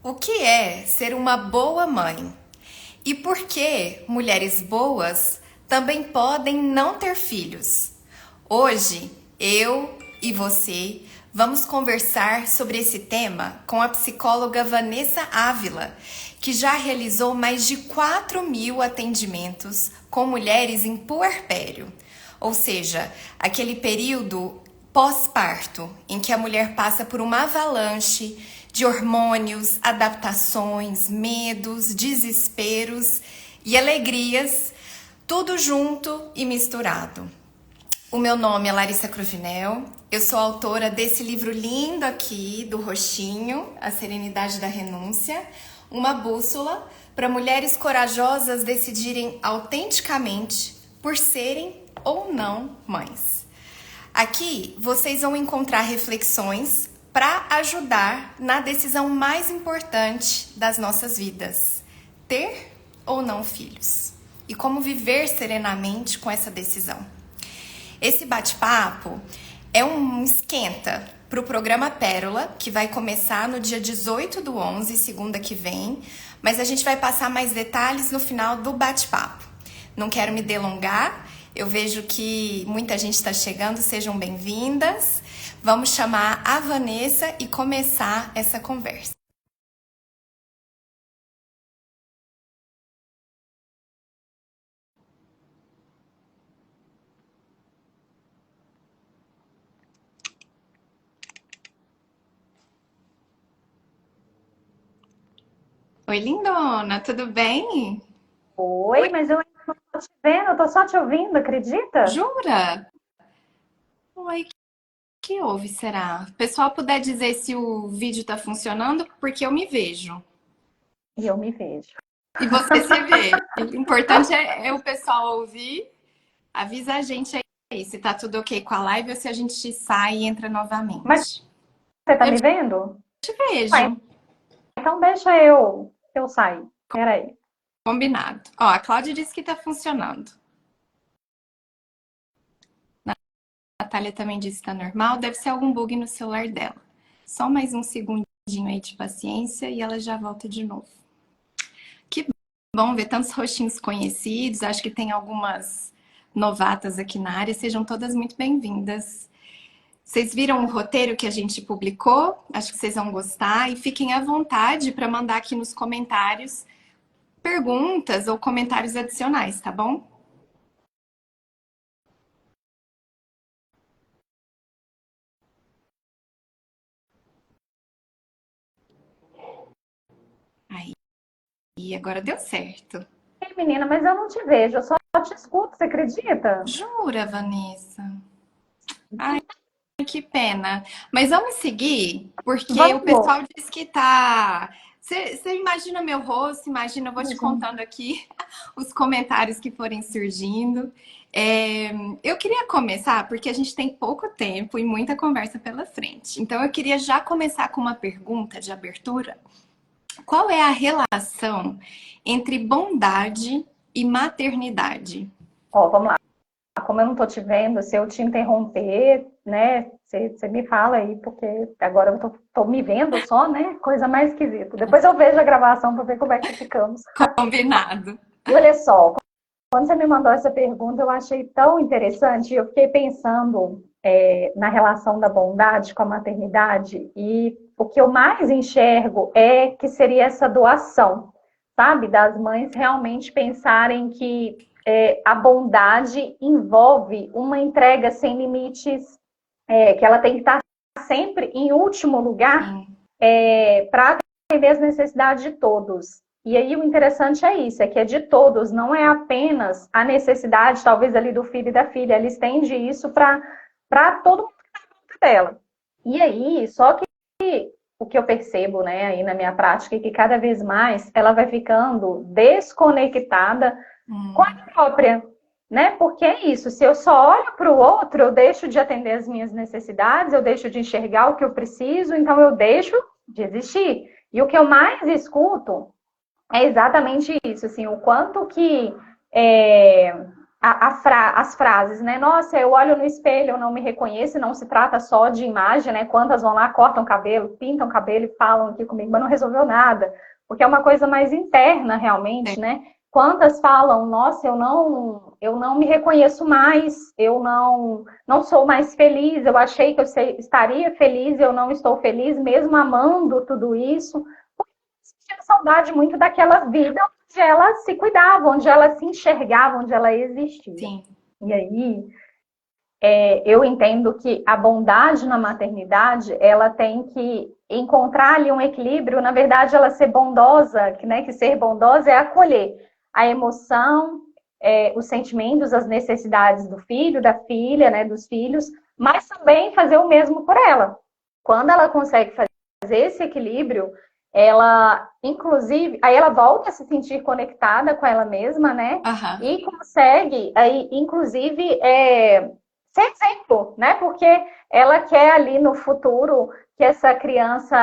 O que é ser uma boa mãe? E por que mulheres boas também podem não ter filhos? Hoje, eu e você vamos conversar sobre esse tema com a psicóloga Vanessa Ávila, que já realizou mais de 4.000 atendimentos com mulheres em puerpério, ou seja, aquele período pós-parto, em que a mulher passa por uma avalanche de hormônios, adaptações, medos, desesperos e alegrias, tudo junto e misturado. O meu nome é Larissa Cruvinel, eu sou autora desse livro lindo aqui, do Roxinho, A Serenidade da Renúncia, uma bússola para mulheres corajosas decidirem autenticamente por serem ou não mães. Aqui vocês vão encontrar reflexões para ajudar na decisão mais importante das nossas vidas: ter ou não filhos. E como viver serenamente com essa decisão. Esse bate-papo é um esquenta para o programa Pérola, que vai começar no dia 18/11, segunda que vem, mas a gente vai passar mais detalhes no final do bate-papo. Não quero me delongar, eu vejo que muita gente está chegando, sejam bem-vindas. Vamos chamar a Vanessa e começar essa conversa. Oi, lindona, tudo bem? Oi, mas eu ainda não tô te vendo, eu tô só te ouvindo, acredita? Jura? Oi, que houve, será? O pessoal puder dizer se o vídeo tá funcionando, porque eu me vejo. E eu me vejo. E você se vê. O importante é o pessoal ouvir. Avisa a gente aí se tá tudo ok com a live ou se a gente sai e entra Mas novamente. você tá Eu me vendo? te Ué, vejo. então deixa eu sair. Peraí. Combinado. Ó, a Cláudia disse que tá funcionando. A Natália também disse que tá normal. Deve ser algum bug no celular dela. Só mais um segundinho aí de paciência e ela já volta de novo. Que bom ver tantos rostinhos conhecidos. Acho que tem algumas novatas aqui na área. Sejam todas muito bem-vindas. Vocês viram o roteiro que a gente publicou? Acho que vocês vão gostar. E fiquem à vontade para mandar aqui nos comentários perguntas ou comentários adicionais, tá bom? Aí, e agora deu certo. Ei, menina, mas eu não te vejo, eu só te escuto, você acredita? Jura, Vanessa? Ai, que pena. Mas vamos seguir, porque o Vamos. pessoal diz que tá. Você imagina meu rosto, imagina, eu vou te contando aqui os comentários que forem surgindo. É, eu queria começar, porque a gente tem pouco tempo e muita conversa pela frente. Então, eu queria já começar com uma pergunta de abertura. Qual é a relação entre bondade e maternidade? Ó, vamos lá. Como eu não tô te vendo, se eu te interromper, né, você me fala aí, porque agora eu tô me vendo só, né? Coisa mais esquisita. Depois eu vejo a gravação para ver como é que ficamos. Combinado. E olha só, quando você me mandou essa pergunta, eu achei tão interessante. Eu fiquei pensando na relação da bondade com a maternidade e o que eu mais enxergo é que seria essa doação, sabe? Das mães realmente pensarem que a bondade envolve uma entrega sem limites, que ela tem que estar sempre em último lugar Sim. para atender as necessidades de todos. E aí o interessante é isso, é que é de todos, não é apenas a necessidade, talvez, ali do filho e da filha, ela estende isso para todo mundo que está em volta dela. E aí, só que o que eu percebo, né, aí na minha prática é que cada vez mais ela vai ficando desconectada com a Hum, própria, né? Porque é isso, se eu só olho para o outro, eu deixo de atender as minhas necessidades, eu deixo de enxergar o que eu preciso, então eu deixo de existir. E o que eu mais escuto é exatamente isso, assim, o quanto que é, as frases, né? Nossa, eu olho no espelho, eu não me reconheço, não se trata só de imagem, né? Quantas vão lá, cortam cabelo, pintam cabelo e falam aqui comigo, mas não resolveu nada, porque é uma coisa mais interna realmente, né? Quantas falam, nossa, eu não me reconheço mais, eu não sou mais feliz, eu achei que eu estaria feliz, eu não estou feliz, mesmo amando tudo isso, porque eu tinha saudade muito daquela vida onde ela se cuidava, onde ela se enxergava, onde ela existia. Sim. E aí, eu entendo que a bondade na maternidade, ela tem que encontrar ali um equilíbrio, na verdade, ela ser bondosa, que ser bondosa é acolher a emoção, os sentimentos, as necessidades do filho, da filha, né, dos filhos, mas também fazer o mesmo por ela. Quando ela consegue fazer esse equilíbrio, ela, inclusive, aí ela volta a se sentir conectada com ela mesma, né? Aham. E consegue, aí, inclusive, ser exemplo, né? Porque ela quer ali no futuro que essa criança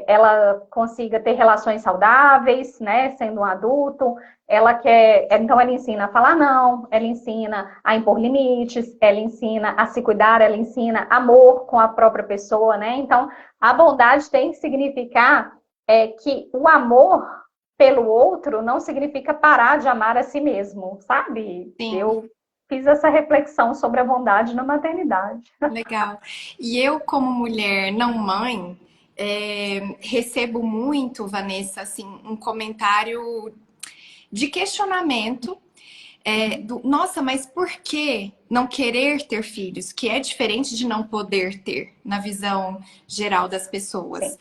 ela consiga ter relações saudáveis, né? Sendo um adulto, ela quer, então ela ensina a falar não, ela ensina a impor limites, ela ensina a se cuidar, ela ensina amor com a própria pessoa, né? Então a bondade tem que significar que o amor pelo outro não significa parar de amar a si mesmo, sabe? Sim. Eu fiz essa reflexão sobre a bondade na maternidade. Legal. E eu, como mulher não mãe, recebo muito, Vanessa, assim, um comentário de questionamento nossa, mas por que não querer ter filhos? Que é diferente de não poder ter, na visão geral das pessoas. Sim.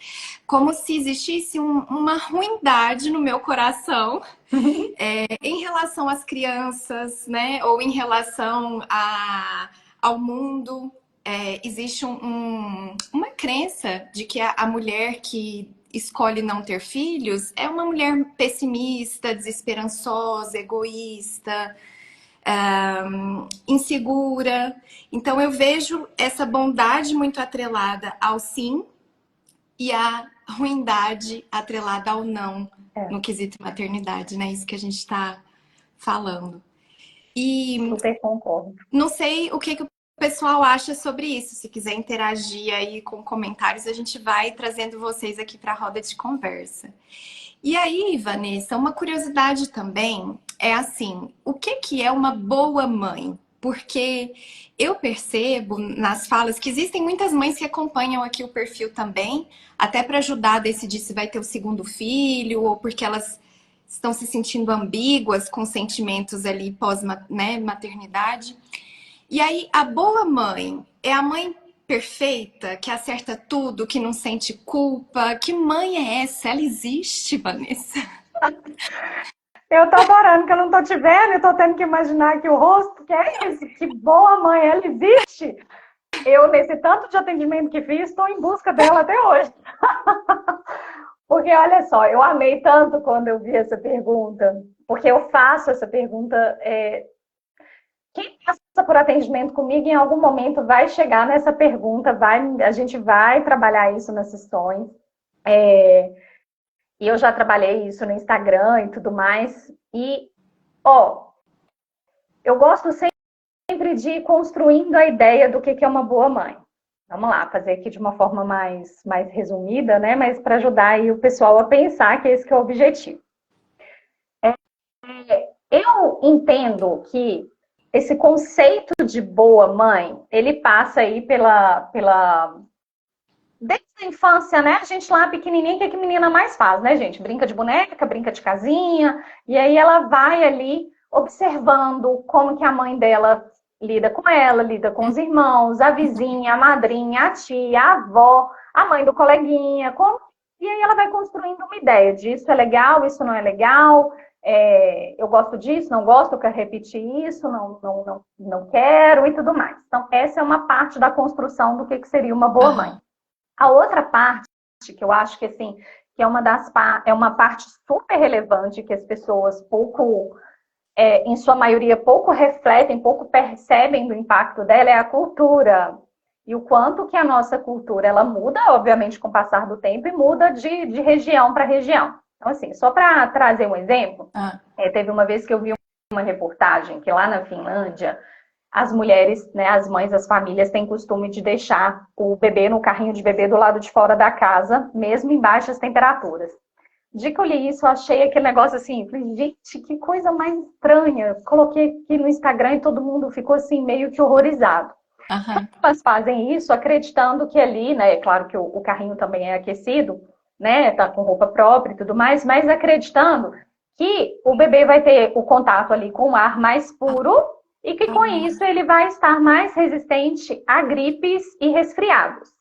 Como se existisse uma ruindade no meu coração em relação às crianças, né? Ou em relação ao mundo. Existe uma crença de que a mulher que escolhe não ter filhos é uma mulher pessimista, desesperançosa, egoísta, insegura. Então eu vejo essa bondade muito atrelada ao sim e a ruindade atrelada ao não É, no quesito maternidade, né? Isso que a gente está falando. E super concordo. não sei o que o pessoal acha sobre isso. Se quiser interagir aí com comentários, a gente vai trazendo vocês aqui para a roda de conversa. E aí, Vanessa, uma curiosidade também é assim, o que é uma boa mãe? Porque eu percebo nas falas que existem muitas mães que acompanham aqui o perfil também, até para ajudar a decidir se vai ter o segundo filho ou porque elas estão se sentindo ambíguas com sentimentos ali pós-maternidade. E aí, a boa mãe é a mãe perfeita, que acerta tudo, que não sente culpa. Que mãe é essa? Ela existe, Vanessa? Eu tô adorando que eu não tô te vendo, eu tô tendo que imaginar aqui o rosto, que é esse, que boa mãe, ela existe. Eu, nesse tanto de atendimento que fiz, estou em busca dela até hoje. Porque, olha só, eu amei tanto quando eu vi essa pergunta, porque eu faço essa pergunta. Quem passa por atendimento comigo, em algum momento, vai chegar nessa pergunta, a gente vai trabalhar isso nas sessões. E eu já trabalhei isso no Instagram e tudo mais. E, eu gosto sempre de ir construindo a ideia do que é uma boa mãe. Vamos lá, fazer aqui de uma forma mais resumida, né? Mas para ajudar aí o pessoal a pensar que esse que é o objetivo. Eu entendo que esse conceito de boa mãe, ele passa aí desde a infância, né? A gente lá pequenininha, que menina mais faz, né, gente? Brinca de boneca, brinca de casinha, e aí ela vai ali observando como que a mãe dela lida com ela, lida com os irmãos, a vizinha, a madrinha, a tia, a avó, a mãe do coleguinha, e aí ela vai construindo uma ideia de isso é legal, isso não é legal, eu gosto disso, não gosto, eu quero repetir isso, não quero e tudo mais. Então, essa é uma parte da construção do que seria uma boa mãe. A outra parte, que eu acho que assim, que é uma parte super relevante, que as pessoas pouco, em sua maioria, pouco refletem, pouco percebem do impacto dela, é a cultura. E o quanto que a nossa cultura, ela muda, obviamente, com o passar do tempo, e muda de região para região. Então, assim, só para trazer um exemplo, teve uma vez que eu vi uma reportagem que lá na Finlândia, as mulheres, né, as mães, as famílias têm costume de deixar o bebê no carrinho de bebê do lado de fora da casa, mesmo em baixas temperaturas. De que eu li isso, eu achei aquele negócio assim, falei, gente, que coisa mais estranha. Coloquei aqui no Instagram e todo mundo ficou assim, meio que horrorizado. Aham. Elas fazem isso acreditando que ali, né, é claro que o carrinho também é aquecido, né, tá com roupa própria e tudo mais, mas acreditando que o bebê vai ter o contato ali com o ar mais puro e que com isso ele vai estar mais resistente a gripes e resfriados.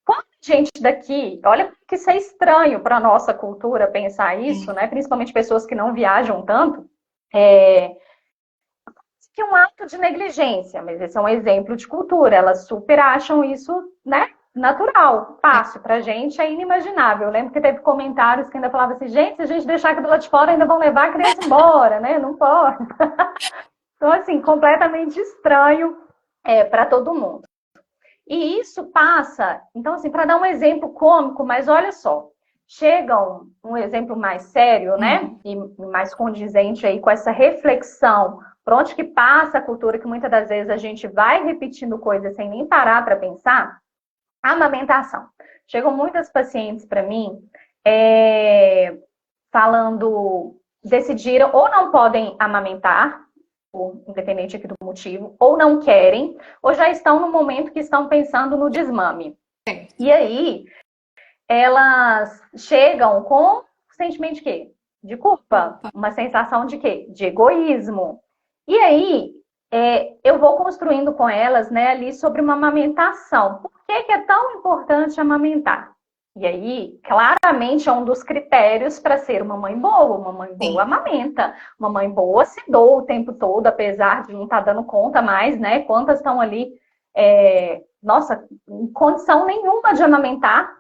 Quando a gente daqui, olha que isso é estranho para a nossa cultura pensar isso, né? Principalmente pessoas que não viajam tanto, que é um ato de negligência, mas esse é um exemplo de cultura. Elas super acham isso, né? Natural, fácil. Pra gente é inimaginável. Eu lembro que teve comentários que ainda falavam assim, gente, se a gente deixar aqui do lado de fora, ainda vão levar a criança embora, né? Não pode. Então, assim, completamente estranho para todo mundo. E isso passa, então, assim, para dar um exemplo cômico, mas olha só, chega um exemplo mais sério, né? E mais condizente aí com essa reflexão, por onde que passa a cultura, que muitas das vezes a gente vai repetindo coisas sem nem parar para pensar, a amamentação. Chegam muitas pacientes para mim falando, decidiram ou não podem amamentar, independente aqui do motivo, ou não querem, ou já estão no momento que estão pensando no desmame. E aí, elas chegam com sentimento de quê? De culpa. Uma sensação de quê? De egoísmo. E aí, eu vou construindo com elas, né, ali sobre uma amamentação. Por que é tão importante amamentar? E aí, claramente, é um dos critérios para ser uma mãe boa. Uma mãe boa amamenta. Uma mãe boa se doa o tempo todo, apesar de não estar dando conta mais, né? Quantas estão ali, nossa, em condição nenhuma de amamentar,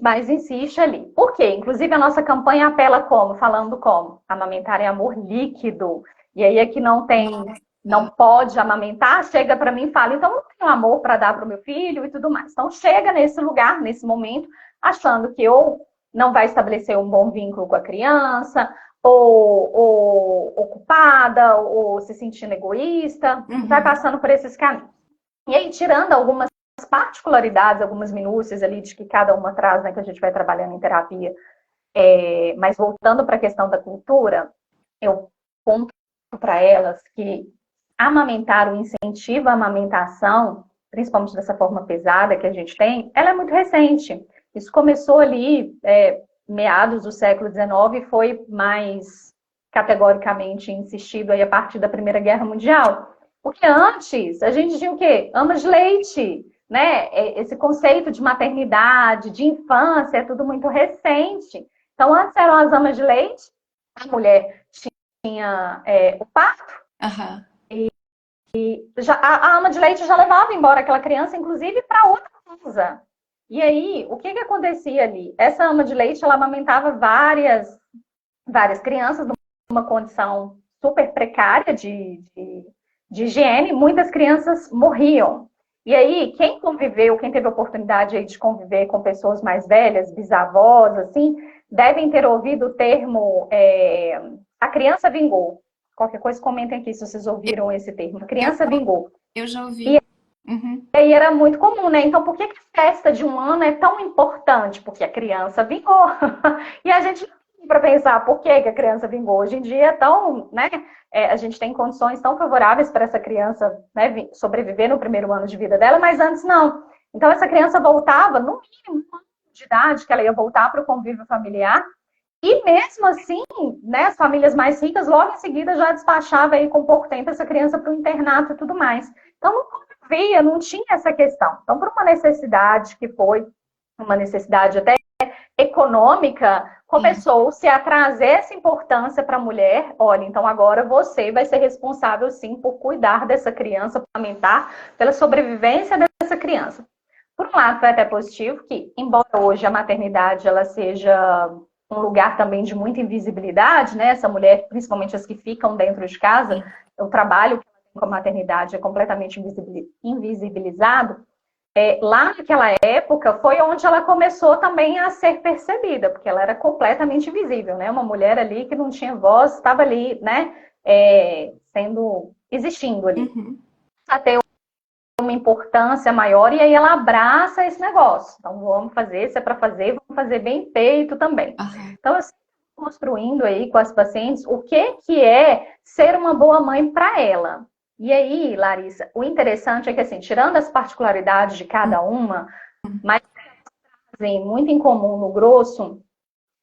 mas insiste ali. Por quê? Inclusive, a nossa campanha apela como? Falando como? Amamentar é amor líquido. E aí, aqui não pode amamentar, chega para mim e fala, então não tenho amor para dar para o meu filho e tudo mais. Então, chega nesse lugar, nesse momento, achando que ou não vai estabelecer um bom vínculo com a criança, ou ocupada, ou se sentindo egoísta, vai passando por esses caminhos. E aí, tirando algumas particularidades, algumas minúcias ali de que cada uma traz, né, que a gente vai trabalhando em terapia, mas voltando para a questão da cultura, eu conto para elas que amamentar, o incentivo à amamentação, principalmente dessa forma pesada que a gente tem, ela é muito recente. Isso começou ali, meados do século XIX, e foi mais categoricamente insistido aí a partir da Primeira Guerra Mundial. Porque antes, a gente tinha o quê? Amas de leite, né? Esse conceito de maternidade, de infância, é tudo muito recente. Então, antes eram as amas de leite, a mulher tinha o parto, e a ama de leite já levava embora aquela criança, inclusive, para outra casa. E aí, o que acontecia ali? Essa ama de leite, ela amamentava várias crianças numa condição super precária de higiene, muitas crianças morriam. E aí, quem conviveu, quem teve a oportunidade aí de conviver com pessoas mais velhas, bisavós, assim, devem ter ouvido o termo a criança vingou. Qualquer coisa, comentem aqui se vocês ouviram esse termo. A criança vingou. Eu já ouvi. E aí era muito comum, né? Então, por que a festa de um ano é tão importante? Porque a criança vingou. E a gente para pensar por que a criança vingou. Hoje em dia é tão, né? A gente tem condições tão favoráveis para essa criança, né, sobreviver no primeiro ano de vida dela, mas antes não. Então, essa criança voltava, no mínimo, um ano de idade, que ela ia voltar para o convívio familiar. E mesmo assim, né, as famílias mais ricas, logo em seguida, já despachava aí com pouco tempo essa criança para o internato e tudo mais. Então, não convivia, não tinha essa questão. Então, por uma necessidade que foi uma necessidade até econômica, começou-se a trazer essa importância para a mulher. Olha, então agora você vai ser responsável, sim, por cuidar dessa criança, por aumentar pela sobrevivência dessa criança. Por um lado, foi até positivo que, embora hoje a maternidade ela seja um lugar também de muita invisibilidade, né? Essa mulher, principalmente as que ficam dentro de casa, o trabalho com a maternidade é completamente invisibilizado. Lá naquela época foi onde ela começou também a ser percebida, porque ela era completamente invisível, né? Uma mulher ali que não tinha voz, estava ali, né? existindo ali. Uhum. Até uma importância maior, e aí ela abraça esse negócio. Então, vamos fazer, se é para fazer, vamos fazer bem feito também. Aham. Então, eu sempre construindo aí com as pacientes o que é ser uma boa mãe para ela. E aí, Larissa, o interessante é que, assim, tirando as particularidades de cada uma, mas tem muito em comum no grosso,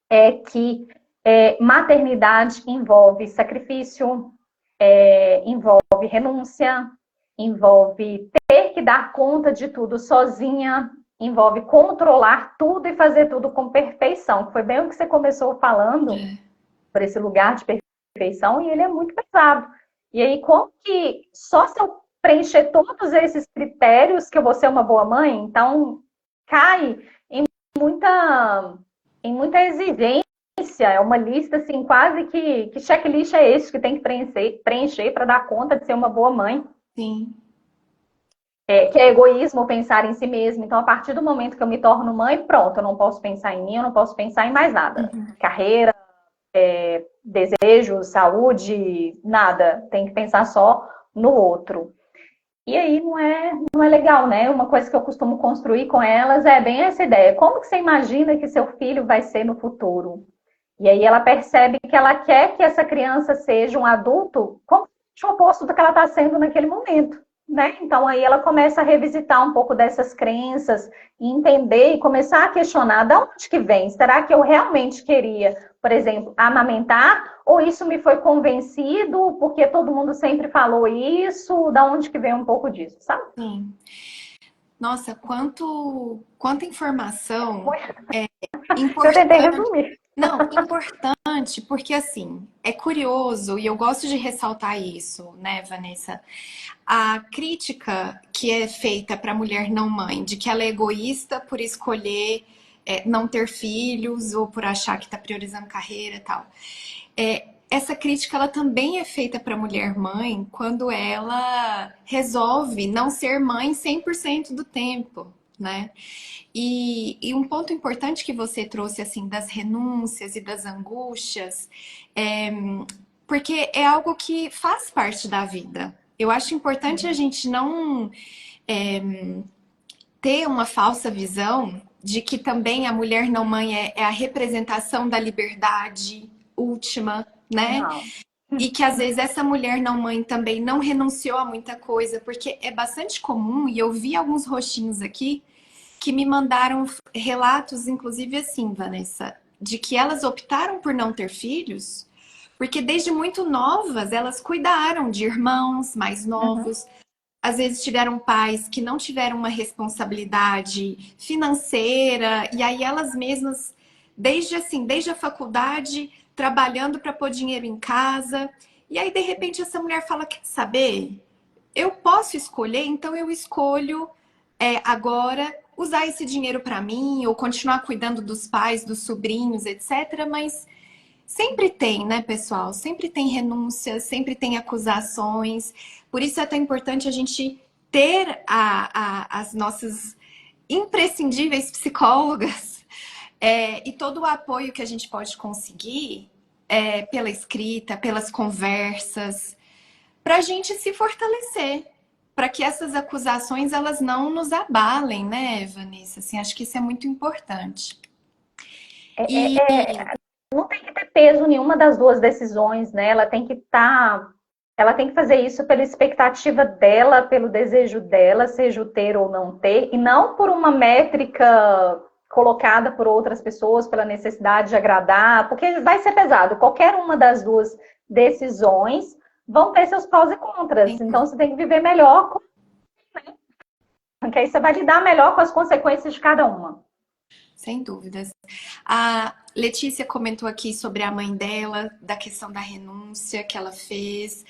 é que maternidade envolve sacrifício, envolve renúncia, envolve ter que dar conta de tudo sozinha, envolve controlar tudo e fazer tudo com perfeição. Foi bem o que você começou falando, É. por esse lugar de perfeição, e ele é muito pesado. E aí, como que só se eu preencher todos esses critérios que eu vou ser uma boa mãe, então cai muita, em muita exigência, é uma lista assim, quase que checklist é esse que tem que preencher para dar conta de ser uma boa mãe. Sim. Que é egoísmo pensar em si mesmo. Então, a partir do momento que eu me torno mãe, pronto, eu não posso pensar em mim, eu não posso pensar em mais nada. Uhum. Carreira, desejo, saúde, nada. Tem que pensar só no outro. E aí não é legal, né? Uma coisa que eu costumo construir com elas é bem essa ideia. Como que você imagina que seu filho vai ser no futuro? E aí ela percebe que ela quer que essa criança seja um adulto completamente o oposto do que ela está sendo naquele momento, né? Então aí ela começa a revisitar um pouco dessas crenças e entender e começar a questionar de onde que vem? Será que eu realmente queria, por exemplo, amamentar? Ou isso me foi convencido porque todo mundo sempre falou isso? Da onde que vem um pouco disso, sabe? Sim. Nossa, quanta informação Eu tentei importante. resumir. Não, importante, porque assim, é curioso e eu gosto de ressaltar isso, né, Vanessa? A crítica que é feita para a mulher não mãe, de que ela é egoísta por escolher não ter filhos ou por achar que está priorizando carreira e tal. Essa crítica ela também é feita para a mulher mãe quando ela resolve não ser mãe 100% do tempo, né? E um ponto importante que você trouxe assim das renúncias e das angústias, é, porque é algo que faz parte da vida. Eu acho importante a gente não ter uma falsa visão de que também a mulher não mãe é a representação da liberdade última, né? Não. E que às vezes essa mulher não mãe também não renunciou a muita coisa, porque é bastante comum, e eu vi alguns rostinhos aqui que me mandaram relatos, inclusive assim, Vanessa, de que elas optaram por não ter filhos, porque desde muito novas elas cuidaram de irmãos mais Uhum. novos, às vezes tiveram pais que não tiveram uma responsabilidade financeira, e aí elas mesmas, desde a faculdade, trabalhando para pôr dinheiro em casa, e aí de repente essa mulher fala: quer saber? Eu posso escolher, então eu escolho agora usar esse dinheiro para mim ou continuar cuidando dos pais, dos sobrinhos, etc. Mas sempre tem, né, pessoal? Sempre tem renúncias, sempre tem acusações. Por isso é tão importante a gente ter as nossas imprescindíveis psicólogas e todo o apoio que a gente pode conseguir pela escrita, pelas conversas, para a gente se fortalecer, para que essas acusações elas não nos abalem, né, Vanessa? Assim, acho que isso é muito importante. E Não tem que ter peso nenhuma das duas decisões, né? Ela tem que fazer isso pela expectativa dela, pelo desejo dela, seja o ter ou não ter, e não por uma métrica colocada por outras pessoas, pela necessidade de agradar, porque vai ser pesado. Qualquer uma das duas decisões vão ter seus prós e contras. Então você tem que viver melhor, porque aí você vai lidar melhor com as consequências de cada uma. sem dúvidas. A Letícia comentou aqui sobre a mãe dela, da questão da renúncia que ela fez.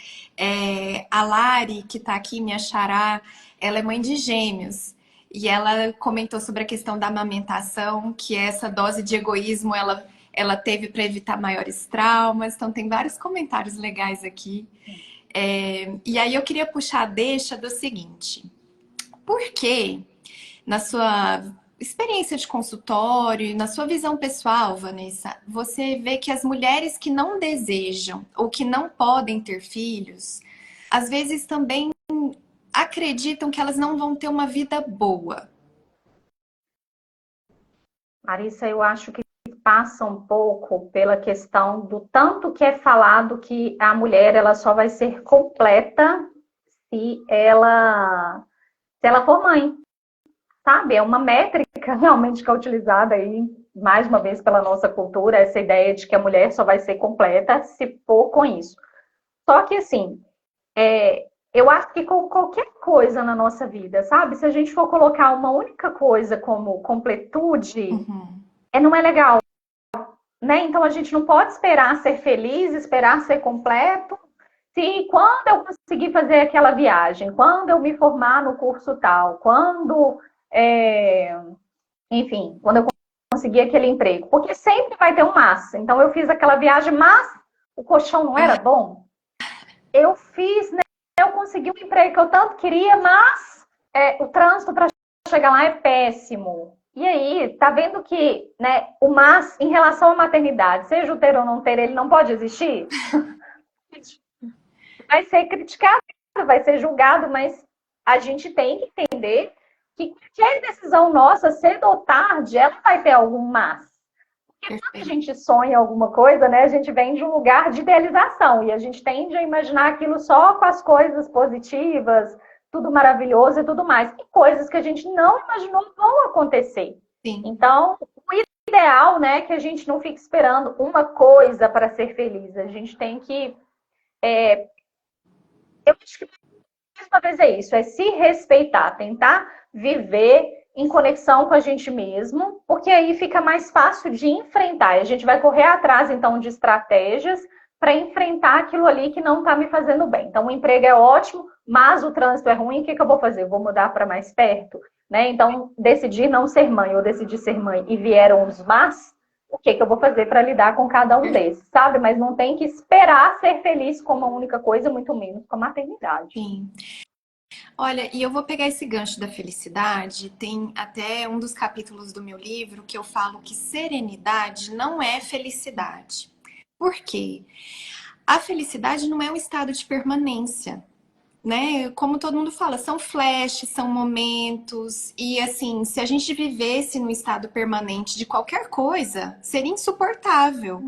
A Lari, que está aqui, minha xará, ela é mãe de gêmeos. E ela comentou sobre a questão da amamentação, que essa dose de egoísmo ela teve para evitar maiores traumas. Então, tem vários comentários legais aqui. E aí eu queria puxar a deixa do seguinte: por que, na sua experiência de consultório, na sua visão pessoal, Vanessa, você vê que as mulheres que não desejam ou que não podem ter filhos, às vezes também acreditam que elas não vão ter uma vida boa. Marissa, eu acho que passa um pouco pela questão do tanto que é falado que a mulher ela só vai ser completa se ela for mãe, sabe? É uma métrica realmente que é utilizada aí, mais uma vez, pela nossa cultura, essa ideia de que a mulher só vai ser completa se for com isso. Só que, assim, eu acho que com qualquer coisa na nossa vida, sabe? Se a gente for colocar uma única coisa como completude, não é legal, né? Então a gente não pode esperar ser feliz, esperar ser completo. Se quando eu conseguir fazer aquela viagem, quando eu me formar no curso tal, enfim, quando eu conseguir aquele emprego, porque sempre vai ter um mas. Então eu fiz aquela viagem, mas o colchão não era bom. Eu fiz, né? Eu consegui um emprego que eu tanto queria, mas o trânsito para chegar lá é péssimo. E aí, tá vendo que, né, o mas em relação à maternidade, seja o ter ou não ter, ele não pode existir? Vai ser criticado, vai ser julgado, mas a gente tem que entender que qualquer decisão nossa, cedo ou tarde, ela vai ter algum mas. Porque quando a gente sonha alguma coisa, né, a gente vem de um lugar de idealização e a gente tende a imaginar aquilo só com as coisas positivas, tudo maravilhoso e tudo mais. E coisas que a gente não imaginou vão acontecer. Sim. Então, o ideal, né, é que a gente não fique esperando uma coisa para ser feliz. A gente tem que... eu acho que, mais uma vez, é isso. É se respeitar, tentar viver em conexão com a gente mesmo, porque aí fica mais fácil de enfrentar. E a gente vai correr atrás, então, de estratégias para enfrentar aquilo ali que não está me fazendo bem. Então, o emprego é ótimo, mas o trânsito é ruim, o que eu vou fazer? Eu vou mudar para mais perto? Né? Então, decidir não ser mãe ou decidir ser mãe e vieram os mas, o que eu vou fazer para lidar com cada um desses, sabe? Mas não tem que esperar ser feliz com uma única coisa, muito menos com a maternidade. Sim. Olha, e eu vou pegar esse gancho da felicidade. Tem até um dos capítulos do meu livro que eu falo que serenidade não é felicidade. Por quê? A felicidade não é um estado de permanência, né? Como todo mundo fala, são flashes, são momentos. E assim, se a gente vivesse no estado permanente de qualquer coisa, seria insuportável.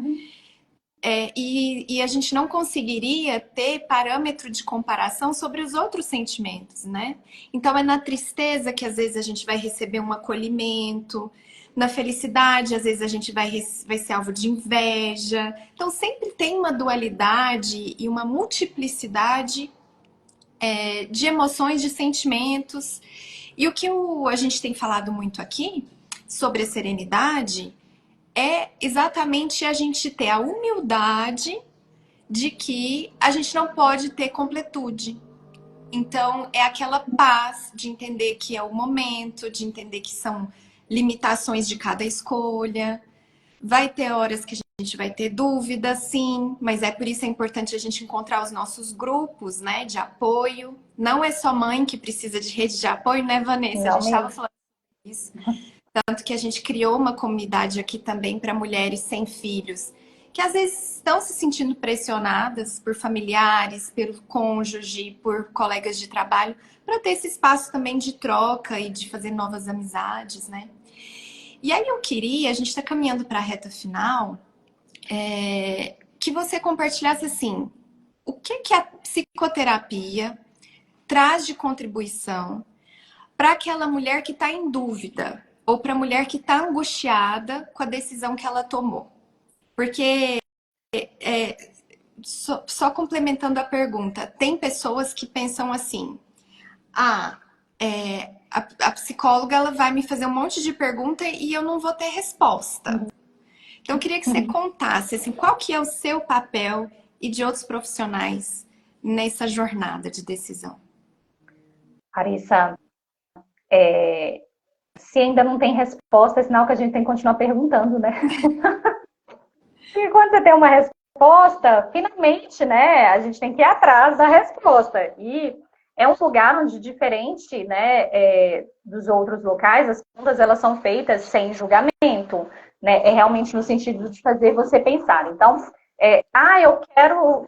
E a gente não conseguiria ter parâmetro de comparação sobre os outros sentimentos, né? Então é na tristeza que às vezes a gente vai receber um acolhimento, na felicidade às vezes a gente vai ser alvo de inveja. Então sempre tem uma dualidade e uma multiplicidade de emoções, de sentimentos. E o que a gente tem falado muito aqui sobre a serenidade é exatamente a gente ter a humildade de que a gente não pode ter completude. Então, é aquela paz de entender que é o momento, de entender que são limitações de cada escolha. Vai ter horas que a gente vai ter dúvidas, sim, mas é por isso é importante a gente encontrar os nossos grupos, né, de apoio. Não é só mãe que precisa de rede de apoio, né, Vanessa? Não, a gente estava falando disso. Tanto que a gente criou uma comunidade aqui também para mulheres sem filhos, que às vezes estão se sentindo pressionadas por familiares, pelo cônjuge, por colegas de trabalho, para ter esse espaço também de troca e de fazer novas amizades, né? E aí eu queria, a gente está caminhando para a reta final, que você compartilhasse assim, o que a psicoterapia traz de contribuição para aquela mulher que está em dúvida, ou para a mulher que está angustiada com a decisão que ela tomou. Porque, só complementando a pergunta, tem pessoas que pensam assim, a psicóloga ela vai me fazer um monte de pergunta e eu não vou ter resposta. Então, eu queria que você contasse assim, qual que é o seu papel e de outros profissionais nessa jornada de decisão. Larissa, se ainda não tem resposta, é sinal que a gente tem que continuar perguntando, né? E quando você tem uma resposta, finalmente, né, a gente tem que ir atrás da resposta. E é um lugar onde, diferente, né, dos outros locais, as perguntas elas são feitas sem julgamento, né? É realmente no sentido de fazer você pensar. Então,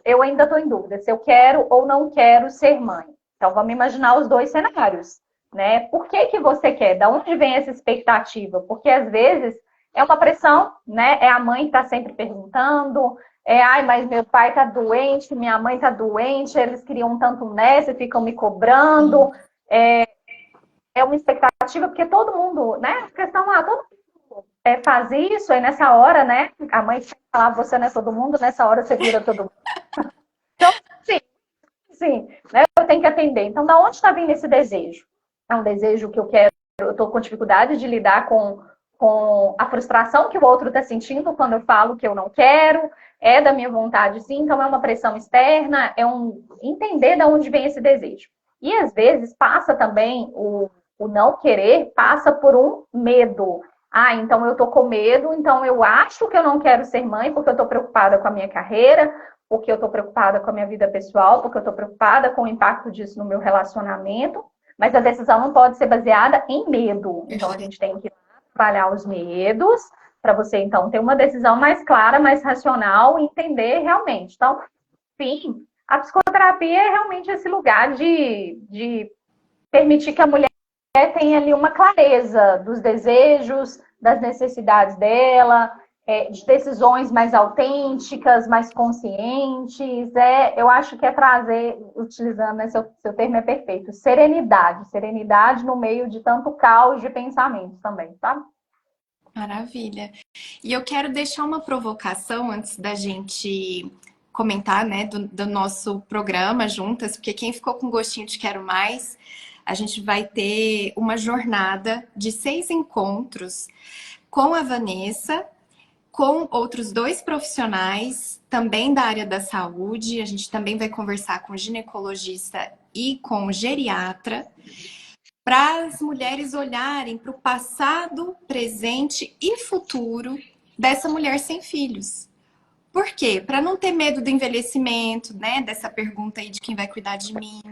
eu ainda estou em dúvida se eu quero ou não quero ser mãe. Então, vamos imaginar os dois cenários, né? Por que que você quer? Da onde vem essa expectativa? Porque às vezes é uma pressão, né? É a mãe que está sempre perguntando, ai, mas meu pai tá doente, minha mãe tá doente, eles queriam tanto nessa e ficam me cobrando. É uma expectativa, porque todo mundo, né? A questão, todo mundo faz isso, aí nessa hora, né? A mãe fala, você não é todo mundo, nessa hora você vira todo mundo. Então, sim, né? Eu tenho que atender. Então, da onde está vindo esse desejo? É um desejo que eu quero, eu estou com dificuldade de lidar com a frustração que o outro está sentindo quando eu falo que eu não quero, é da minha vontade, sim, então é uma pressão externa, é um entender de onde vem esse desejo. E às vezes passa também o não querer, passa por um medo. Ah, então eu tô com medo, então eu acho que eu não quero ser mãe porque eu tô preocupada com a minha carreira, porque eu tô preocupada com a minha vida pessoal, porque eu tô preocupada com o impacto disso no meu relacionamento, mas a decisão não pode ser baseada em medo. Então a gente tem que trabalhar os medos para você então ter uma decisão mais clara, mais racional e entender realmente. Então, enfim, a psicoterapia é realmente esse lugar de permitir que a mulher tenha ali uma clareza dos desejos, das necessidades dela, de decisões mais autênticas, mais conscientes. Eu acho que é trazer, utilizando, né, seu termo é perfeito, serenidade no meio de tanto caos de pensamentos também, tá? Maravilha. E eu quero deixar uma provocação antes da gente comentar, né, do nosso programa juntas, porque quem ficou com gostinho de quero mais, a gente vai ter uma jornada de 6 encontros com a Vanessa, com outros 2 profissionais, também da área da saúde. A gente também vai conversar com o ginecologista e com o geriatra, para as mulheres olharem para o passado, presente e futuro dessa mulher sem filhos. Por quê? Para não ter medo do envelhecimento, né? Dessa pergunta aí de quem vai cuidar de mim.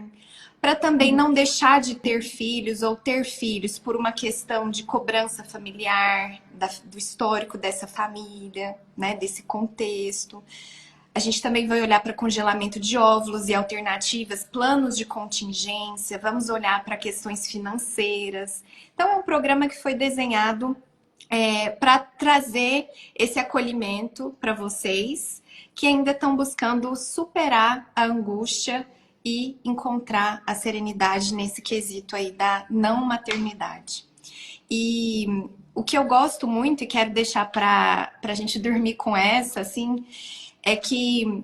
Para também não deixar de ter filhos ou ter filhos por uma questão de cobrança familiar, do histórico dessa família, né? Desse contexto. A gente também vai olhar para congelamento de óvulos e alternativas, planos de contingência, vamos olhar para questões financeiras. Então, é um programa que foi desenhado para trazer esse acolhimento para vocês que ainda estão buscando superar a angústia e encontrar a serenidade nesse quesito aí da não maternidade. E o que eu gosto muito e quero deixar para a gente dormir com essa, assim, é que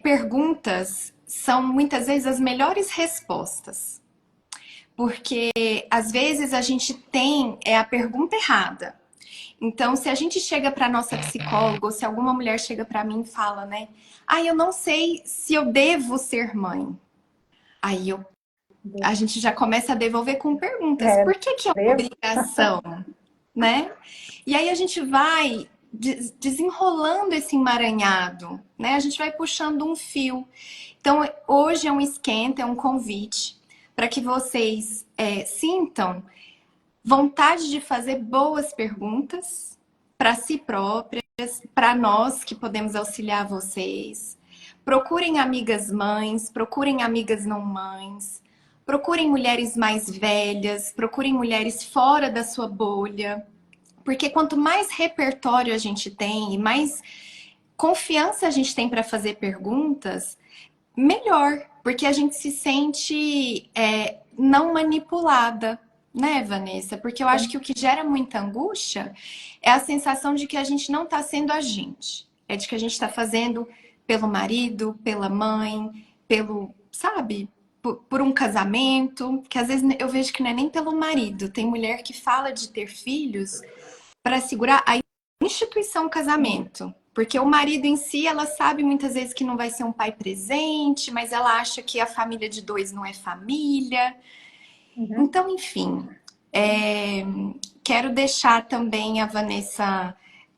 perguntas são muitas vezes as melhores respostas. Porque às vezes a gente tem a pergunta errada. Então, se a gente chega para nossa psicóloga, ou se alguma mulher chega para mim e fala, né? Eu não sei se eu devo ser mãe. Aí a gente já começa a devolver com perguntas. Por que é uma obrigação? Né? E aí a gente vai desenrolando esse emaranhado, né? A gente vai puxando um fio. Então, hoje é um esquenta, é um convite para que vocês sintam vontade de fazer boas perguntas para si próprias, para nós que podemos auxiliar vocês. Procurem amigas mães, procurem amigas não mães, procurem mulheres mais velhas, procurem mulheres fora da sua bolha. Porque quanto mais repertório a gente tem e mais confiança a gente tem para fazer perguntas, melhor. Porque a gente se sente não manipulada, né, Vanessa? Porque eu acho que o que gera muita angústia é a sensação de que a gente não está sendo a gente. É de que a gente está fazendo pelo marido, pela mãe, pelo, sabe? Por um casamento, que às vezes eu vejo que não é nem pelo marido. Tem mulher que fala de ter filhos para segurar a instituição casamento. Porque o marido em si, ela sabe muitas vezes que não vai ser um pai presente, mas ela acha que a família de 2 não é família. Uhum. Então, enfim, quero deixar também a Vanessa,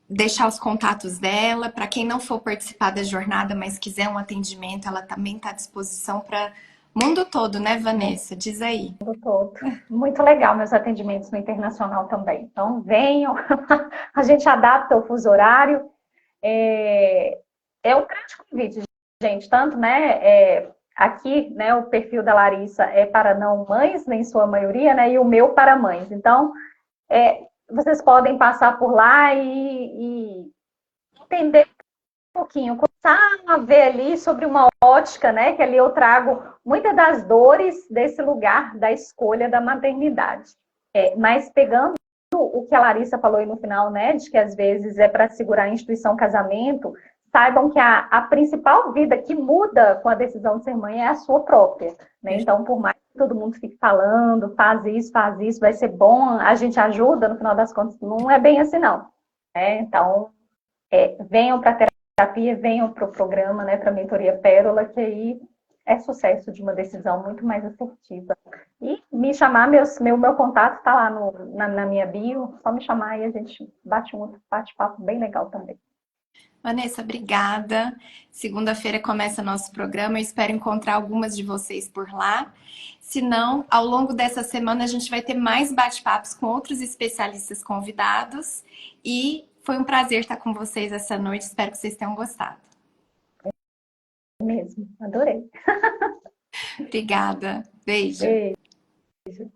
deixar os contatos dela. Para quem não for participar da jornada, mas quiser um atendimento, ela também está à disposição para Mundo todo, né, Vanessa? Diz aí. Todo. Muito legal meus atendimentos no internacional também. Então, venham, a gente adapta o fuso horário. É um grande convite, gente. Tanto, né, aqui, né, o perfil da Larissa é para não mães, em sua maioria, né, e o meu para mães. Então, vocês podem passar por lá e entender um pouquinho, começar a ver ali sobre uma ótica, né, que ali eu trago muitas das dores desse lugar da escolha da maternidade. Mas pegando o que a Larissa falou aí no final, né, de que às vezes é para segurar a instituição casamento, saibam que a principal vida que muda com a decisão de ser mãe é a sua própria, né? Então, por mais que todo mundo fique falando, faz isso, vai ser bom, a gente ajuda, no final das contas, não é bem assim, não. Então, venham para a terapia, venham para o programa, né, para a mentoria Pérola, que aí é sucesso de uma decisão muito mais assertiva. E me chamar, meu contato está lá na minha bio, só me chamar e a gente bate um outro bate-papo bem legal também. Vanessa, obrigada. Segunda-feira começa nosso programa. Eu espero encontrar algumas de vocês por lá. Se não, ao longo dessa semana a gente vai ter mais bate-papos com outros especialistas convidados. E foi um prazer estar com vocês essa noite. Espero que vocês tenham gostado. Mesmo, adorei. Obrigada. Beijo. Beijo.